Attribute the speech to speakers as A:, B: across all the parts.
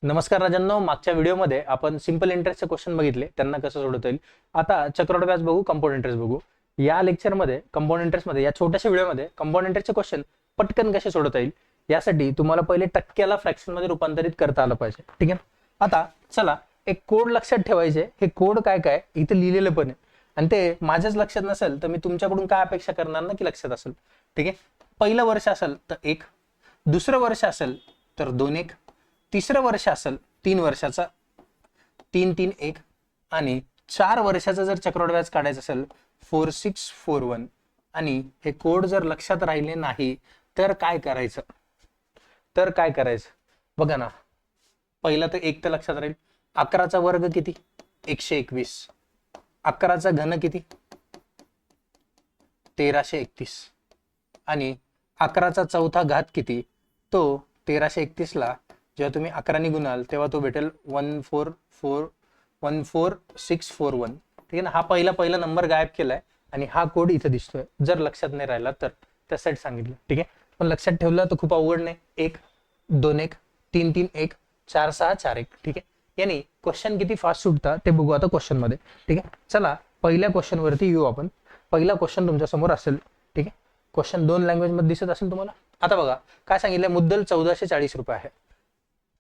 A: नमस्कार राजांनो, मागच्या व्हिडिओमध्ये आपण सिंपल इंटरेस्टचे क्वेश्चन बघितले, त्यांना कसं सोडवता येईल. आता चक्रवाढ व्याज बघू, कंपाऊंड इंटरेस्ट बघू. या लेक्चरमध्ये कंपाऊंड इंटरेस्ट मध्ये, या छोट्याशा व्हिडिओमध्ये कंपाऊंड इंटरेस्टचे क्वेश्चन पटकन कसे सोडवता येईल यासाठी तुम्हाला पहिले टक्क्याला फ्रॅक्शन मध्ये रूपांतरित करता आलं पाहिजे. ठीक आहे. आता चला एक कोड लक्षात ठेवायचे. हे कोड काय काय इथे लिहिलेलं पण आहे आणि ते माझ्याच लक्षात नसेल तर मी तुमच्याकडून काय अपेक्षा करणार ना की लक्षात असेल. ठीक आहे. पहिलं वर्ष असेल तर 1, दुसरं वर्ष असेल तर 2-1, तिसरं वर्ष असेल 3 वर्षाचा 3-3-1 आणि 4 वर्षाचा जर चक्रवाढ व्याज काढायचं असेल 4-6-4-1 आणि हे कोड जर लक्षात राहिले नाही तर काय करायचं बघा ना. पहिला तर 1 तर लक्षात राहील. 11चा वर्ग किती? 121. 11चा घन किती? 1331 आणि 11चा चौथा घात किती? तो 1331 ला जेव्हा तुम्ही 11 गुणाल तेव्हा तो भेटेल 14641. ठीक आहे ना. हा पहिला नंबर गायब केलाय आणि हा कोड इथे दिसतोय. जर लक्षात नाही राहिला तर त्यासाठी सांगितलं. ठीक आहे. पण लक्षात ठेवलं तर खूप अवघड नाही. 1-2-1 3-3-1 4-6-4-1. ठीक आहे. यानी क्वेश्चन किती फास्ट सुटतात ते बघू आता क्वेश्चन मध्ये. ठीक आहे. चला पहिल्या क्वेश्चन वरती येऊ आपण. पहिला क्वेश्चन तुमच्या समोर असेल. ठीक आहे. क्वेश्चन 2 लँग्वेज मध्ये दिसत असेल तुम्हाला. आता बघा काय सांगितलंय. मुद्दल 1440 रुपये आहे.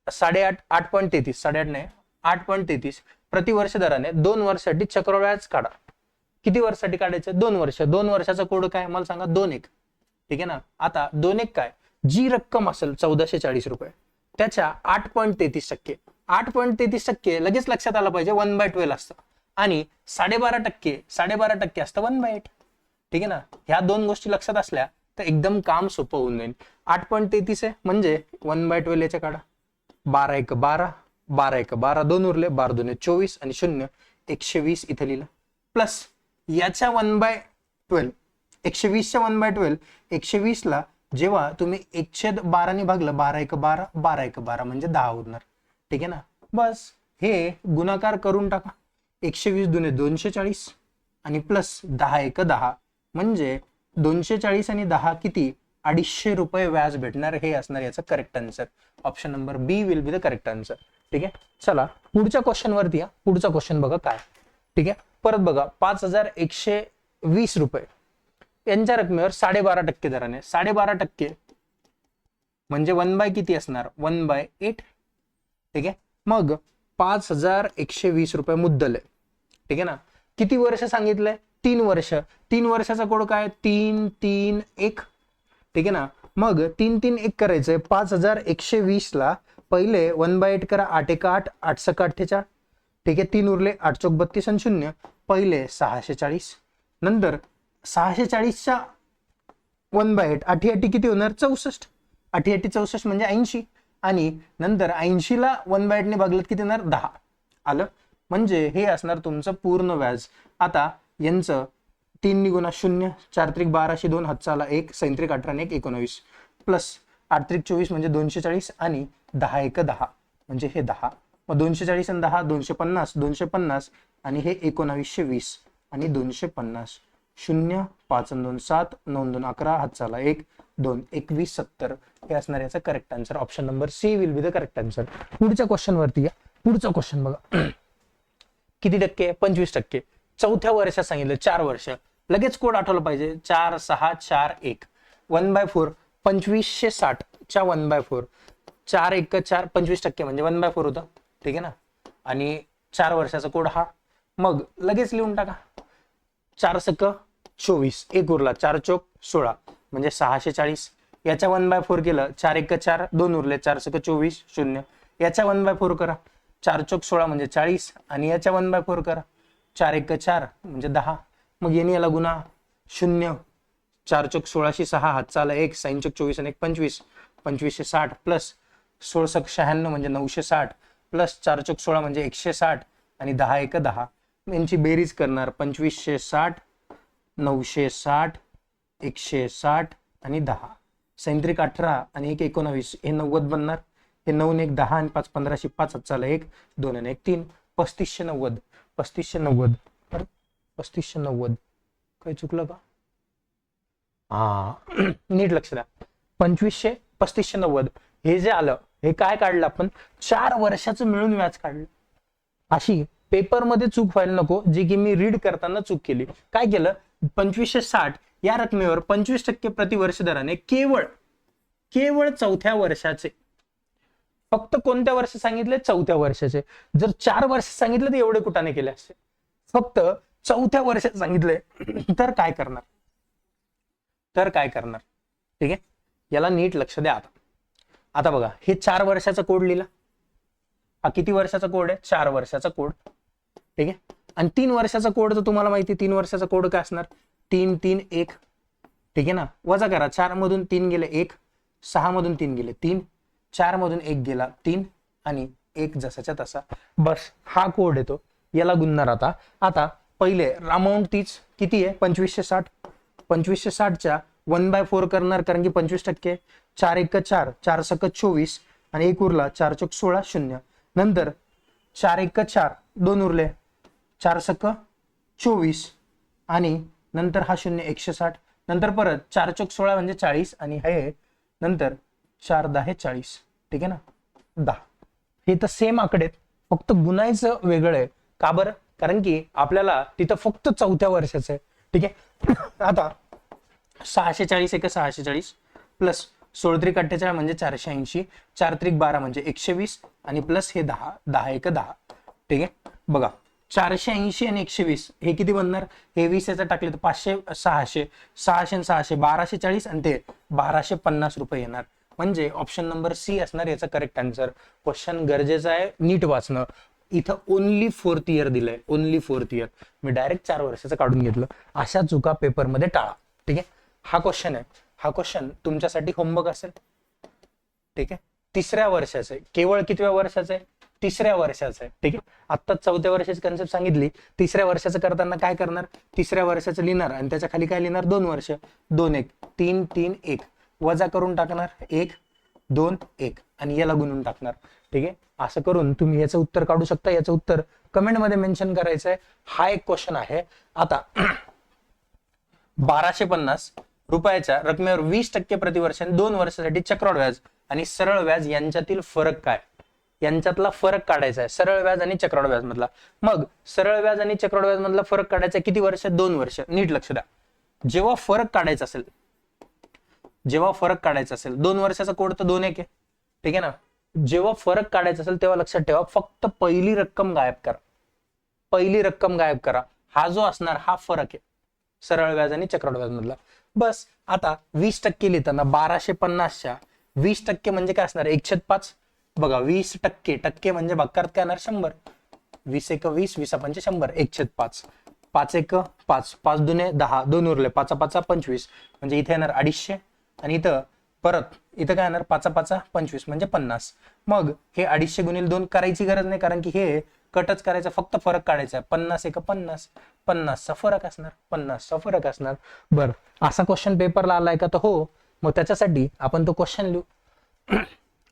A: 8.33 नाही 8.33 प्रतिवर्ष दराने 2 वर्षासाठी चक्रवाढ व्याज काढा. किती वर्षासाठी काढायचं? 2 वर्ष. 2 वर्षाचा कोड काय मला सांगा? 2-1. ठीक आहे ना. आता 2-1 काय? जी रक्कम असेल 1440 रुपये त्याच्या 8.33%. 8.33% लगेच लक्षात आलं पाहिजे 1/12 असतं आणि 12.5% असतं 1/8. ठीक आहे ना. ह्या दोन गोष्टी लक्षात असल्या तर एकदम काम सोपं होऊन जाईल. 8.33 आहे म्हणजे 1/12 याच्या काढा. 12-1-12 12-1-12 2 उरले. 12-2-24 आणि 0 120 इथे लिहिलं. प्लस याच्या 1/12 120च्या 1/12 120 ला जेव्हा तुम्ही 1/12 ने भागलं 12-1-12 12-1-12 म्हणजे 10 उरणार. ठीक आहे ना. बस हे गुणाकार करून टाका. 120-240 आणि प्लस 10-1-10 म्हणजे 240 आणि 10 किती? 250 रुपये व्याज भेटणार. हे असणार याचं correct answer. Option number b will be the correct answer. ठीक आहे. चला पुढच्या क्वेश्चन वरती या. पुढचा क्वेश्चन बघा काय. ठीक आहे. परत बघा 5120 रुपये यांच्या रकमेवर 12.5% दराने 12.5% म्हणजे 1 किती असणार? 1/8. ठीक आहे. मग 5120 रुपये मुद्दल आहे. ठीक आहे ना. किती वर्ष सांगितलंय? 3 वर्ष. 3 वर्षाचा कोड काय? 3-3-1. ठीक आहे ना. मग 3-3-1 करायचंय. 5120 ला पहिले 1/8 करा. 8-1-8 8-6-48. ठीक आहे. 3 उरले. 8-4-32 आणि 0 पहिले 640. नंतर 640च्या 1/8 8 किती होणार? 64. 8 64 म्हणजे 80 आणि नंतर 80 ला 1/8 ने भागलं किती होणार? 10 आलं. म्हणजे हे असणार तुमचं पूर्ण व्याज. आता यांचं 3 गुणा 0 4-12 2 हातचा आला 1 37-18 19 प्लस 8-24 म्हणजे 240 आणि 10-1-10 म्हणजे हे 10. मग 240 आणि 10 250 आणि हे 1920 आणि 250 0 5 2 7 9 2 11 हातचा आला 1 2 21 70 हे असणार याचा correct answer. Option number c will be the correct answer. पुढच्या क्वेश्चन वरती या. पुढचा क्वेश्चन बघा. किती टक्के? 25%. चौथ्या वर्षात सांगितलं 4 वर्ष. लगेच कोड आठवलं पाहिजे. 4-6-4-1 1/4 2560 च्या 1/4 4-1-4 25% म्हणजे 1/4 होतं. ठीक आहे ना. आणि 4 वर्षाचा कोड हा. मग लगेच लिहून टाका. 4-6-24 1 उरला. 4-4-16 म्हणजे 640. याच्या 1/4 केलं. 4-1-4 2 उरले. 4-6-24 0 याच्या 1/4 करा. 4-4-16 म्हणजे 40 आणि याच्या 1/4 करा. 4-1-4 म्हणजे 10. मग येणे याला गुणा 0 4-4-16 6 हातचा आला 1 6-24 आणि 1 25 2560 प्लस 16-96 म्हणजे 960 प्लस 4-4-16 म्हणजे 160 आणि 10-1-10 यांची बेरीज करणार. 2560 960 160 आणि 10 37-18 आणि 1 19 हे 90 बनणार. हे 9 1 10 आणि 5 15 5 हातचा आला 1 2 आणि 1 3 3590 3590 3590 काही चुकलं का? नीट लक्ष द्या. 2500 3590 हे जे आलं हे काय काढलं आपण, 4 वर्षाचं मिळून व्याज काढलं. अशी पेपरमध्ये चूक व्हायला नको, जी की मी रीड करताना चूक केली. काय केलं, 2560 या रकमेवर 25% प्रतिवर्ष दराने केवळ चौथ्या वर्षाचे, फक्त कोणत्या वर्ष सांगितले, चौथ्या वर्षाचे. जर 4 वर्ष सांगितले तर एवढे कुठाने केले असते, फक्त चौथ्या वर्षात सांगितले तर काय करणार, ठीक आहे. याला नीट लक्ष द्या. आता बघा, हे 4 वर्षाचा कोड लिहिला, हा किती वर्षाचा कोड आहे, 4 वर्षाचा कोड, ठीक आहे. आणि 3 वर्षाचा कोड तर तुम्हाला माहिती, 3 वर्षाचा कोड काय असणार, 3 3 1, ठीक आहे ना. वजा करा, 4 मधून 3 गेले 1, 6 मधून 3 गेले 3, 4 मधून 1 गेला 3 आणि 1 जसाच्या तसा. बस हा कोड येतो, याला गुणणार. आता पहिले अमाऊंट तीच किती आहे, 2560. 2560च्या 1/4 करणार, कारण की 25%, 4 1 4, 4 सक 24 आणि 1 उरला, 4 चौक 16 0. नंतर 4 1 4, 2 उरले, 4 सक 24 आणि नंतर हा 0 160. नंतर परत 4 चौक 16 म्हणजे 40 आणि हे नंतर 4 10 40, ठीक आहे ना, 10. हे तर सेम आकडे, फक्त गुणायचं वेगळं आहे. का बरं, कारण की आपल्याला तिथं फक्त चौथ्या वर्षाचं आहे, ठीक आहे. आता 640 एक 640 प्लस 16 त्रिक 48 म्हणजे 480, 4 त्रिक 12 म्हणजे 120 आणि प्लस हे 10, 10 एक 10, ठीक आहे. बघा 480 आणि 120 हे किती बनणार, हे 20 याचा टाकले तर 500, 600, 600 आणि 600 1240 आणि ते 1250 रुपये येणार. म्हणजे ऑप्शन नंबर सी असणार याचा करेक्ट आन्सर. क्वेश्चन गरजेचं आहे, नीट वाचणं. इथं ओनली 4th इयर दिलंय, ओनली 4th इयर. मी डायरेक्ट 4 वर्षाचं काढून घेतलं. अशा चुका पेपरमध्ये टाळा, ठीक आहे. हा क्वेश्चन आहे, हा क्वेश्चन तुमच्यासाठी होमवर्क असेल, ठीक आहे. 3ऱ्या वर्षाचं आहे, केवळ कितव्या वर्षाचं आहे, 3ऱ्या वर्षाचं आहे, ठीक आहे. आता 4थ्या वर्षाची कन्सेप्ट सांगितली. 3ऱ्या वर्षाचं करताना काय करणार, 3ऱ्या वर्षाचं लिहिणार आणि त्याच्या खाली काय लिहिणार, 2 वर्ष, 2 1 3 3 1 वजा करून टाकणार 1 2 1 आणि याला गुणून टाकणार, ठीक आहे. असं करून तुम्ही याचं उत्तर काढू शकता. याचं उत्तर कमेंट मध्ये मेन्शन करायचं आहे. हा एक क्वेश्चन आहे. आता 1250 रुपयाच्या रकमेवर 20% प्रतिवर्ष 2 वर्षासाठी चक्रवाढ व्याज आणि सरळ व्याज यांच्यातील फरक काय, यांच्यातला फरक काढायचा आहे. सरळ व्याज आणि चक्रवाढ व्याज मधला. मग सरळ व्याज आणि चक्रवाढ व्याज मधला फरक काढायचा किती वर्ष, 2 वर्ष. नीट लक्ष द्या, जेव्हा फरक काढायचा असेल, 2 वर्षाचा कोड तर 2 1 आहे, ठीक आहे ना. जेव्हा फरक काढायचा असेल तेव्हा लक्षात ठेवा, फक्त पहिली रक्कम गायब करा. हा जो असणार हा फरक आहे सरळ व्याज आणि चक्रवाढ व्याज मधला. बस. आता 20% लिहिताना 1250च्या 20% म्हणजे काय असणार, 1/5. बघा 20% टक्के म्हणजे भागाकारात काय येणार, 100. 20 1 20, 20 5 100, 1/5. 5 1 5, 5 2 10, 2 उरले, 5 5 25 म्हणजे इथे येणार 250 आणि इथं परत इथं काय येणार, 5 5 25 म्हणजे 50. मग हे 250 गुणिले 2 करायची गरज नाही, कारण की हे कटच करायचं, फक्त फरक काढायचा आहे. 50 1 50, 50चा फरक असणार. बरं, असा क्वेश्चन पेपरला आलाय का, तर हो. मग त्याच्यासाठी आपण तो क्वेश्चन लिहू.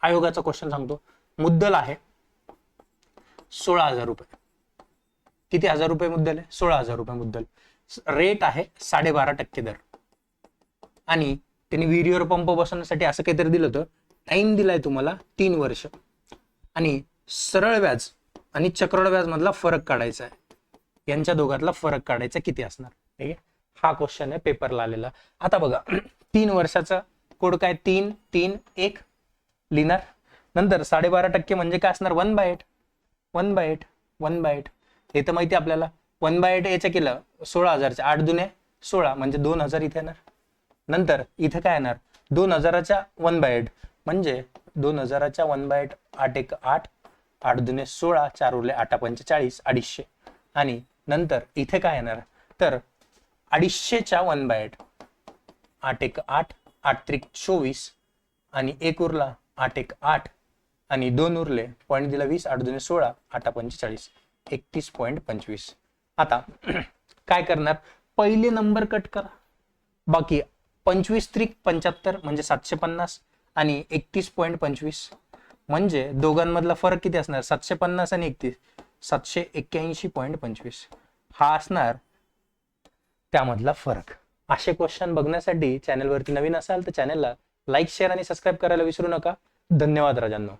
A: आयोगाचा क्वेश्चन सांगतो. मुद्दल आहे 16,000 रुपये. किती हजार रुपये मुद्दल आहे, 16,000 रुपये मुद्दल. रेट आहे 12.5% दर आणि त्यांनी विहिरीवर पंप बसवण्यासाठी असं काहीतरी दिलं होतं. टाइम दिलाय तुम्हाला 3 वर्ष आणि सरळ व्याज आणि चक्रवाढ व्याज मधला फरक काढायचा आहे. यांच्या दोघातला फरक काढायचा किती असणार, ठीक आहे. हा क्वेश्चन आहे पेपरला आलेला. आता बघा 3 वर्षाचा कोड काय, 3 3 1 लिहिणार. नंतर 12.5% म्हणजे काय असणार, 1/8. हे तर माहिती आपल्याला. 1/8 याच्या केलं 16,000चे 8 दुने 16 म्हणजे 2,000 इथे येणार. नंतर इथे काय येणार, 2,000च्या 1/8 म्हणजे 2,000च्या 1/8, 8 1 8, 8 दुने 16, 4 उरले 8 5 40, 250. आणि नंतर इथे काय येणार, तर 250च्या 1/8, 8 1 8, 8 त्रिक 24 आणि 1 उरला, 8 1 8 आणि 2 उरले, पॉईंट दिला 20, 8 दुने 16, 8 5 40, 31.25. आता काय करणार, पहिले नंबर कट करा. बाकी 25 त्रिक 75 म्हणजे 750 आणि 31.25 म्हणजे दोघांमधला फरक किती असणार, 750 आणि 31, 781.25 हा असणार त्यामधला फरक. असे क्वेश्चन बघण्यासाठी चॅनलवरती नवीन असाल तर चॅनलला लाईक शेअर आणि सबस्क्राईब करायला विसरू नका. धन्यवाद राजांनो.